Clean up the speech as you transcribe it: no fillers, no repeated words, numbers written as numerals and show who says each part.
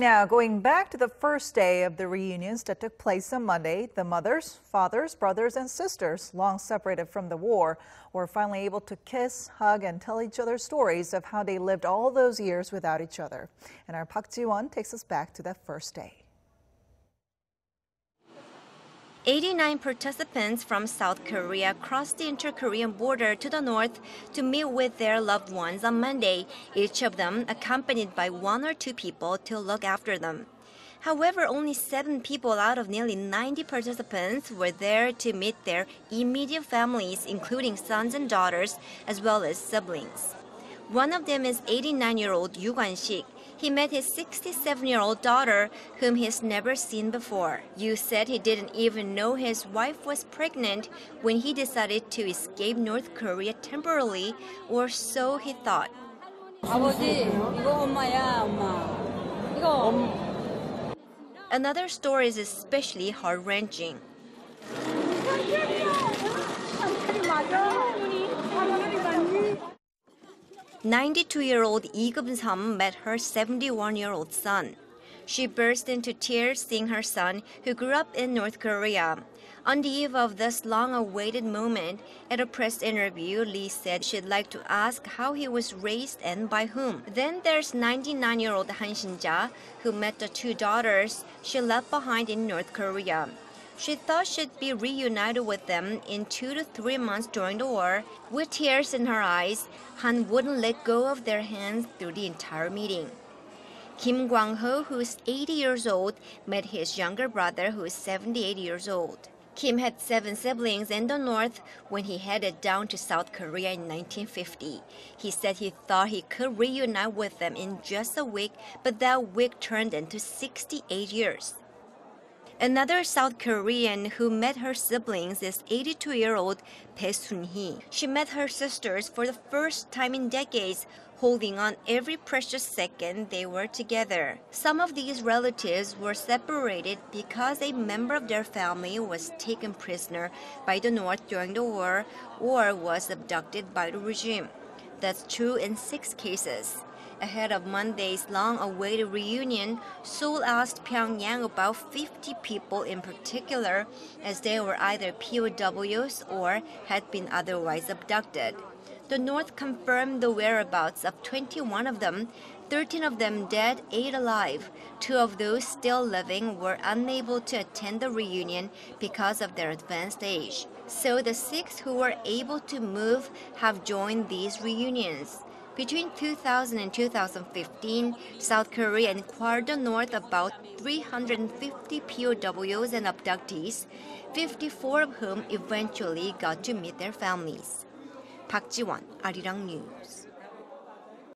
Speaker 1: Now, going back to the first day of the reunions that took place on Monday, the mothers, fathers, brothers, and sisters, long separated from the war, were finally able to kiss, hug, and tell each other stories of how they lived all those years without each other. And our Park Ji-won takes us back to that first day.
Speaker 2: 89 participants from South Korea crossed the inter-Korean border to the north to meet with their loved ones on Monday, each of them accompanied by one or two people to look after them. However, only 7 people out of nearly 90 participants were there to meet their immediate families, including sons and daughters, as well as siblings. One of them is 89-year-old Yoo Gwan-sik. He met his 67-year-old daughter, whom he's never seen before. Yoo said he didn't even know his wife was pregnant when he decided to escape North Korea temporarily, or so he thought.
Speaker 3: 아버지, 이거 엄마야, 엄마. 이거.
Speaker 2: Another story is especially heart-wrenching. 92-year-old Lee Gum-sam met her 71-year-old son. She burst into tears seeing her son, who grew up in North Korea. On the eve of this long-awaited moment, at a press interview, Lee said she'd like to ask how he was raised and by whom. Then there's 99-year-old Han Shin-ja, who met the 2 daughters she left behind in North Korea. She thought she'd be reunited with them in 2 to 3 months during the war. With tears in her eyes, Han wouldn't let go of their hands through the entire meeting. Kim Kwang-ho, who's 80 years old, met his younger brother, who is 78 years old. Kim had 7 siblings in the north when he headed down to South Korea in 1950. He said he thought he could reunite with them in just a week, but that week turned into 68 years. Another South Korean who met her siblings is 82-year-old Bae Sun-hee. She met her sisters for the first time in decades, holding on every precious second they were together. Some of these relatives were separated because a member of their family was taken prisoner by the North during the war or was abducted by the regime. That's true in 6 cases. Ahead of Monday's long-awaited reunion, Seoul asked Pyongyang about 50 people in particular, as they were either POWs or had been otherwise abducted. The North confirmed the whereabouts of 21 of them, 13 of them dead, 8 alive. 2 of those still living were unable to attend the reunion because of their advanced age. So the 6 who were able to move have joined these reunions. Between 2000 and 2015, South Korea inquired the North about 350 POWs and abductees, 54 of whom eventually got to meet their families. Park Ji-won, Arirang News.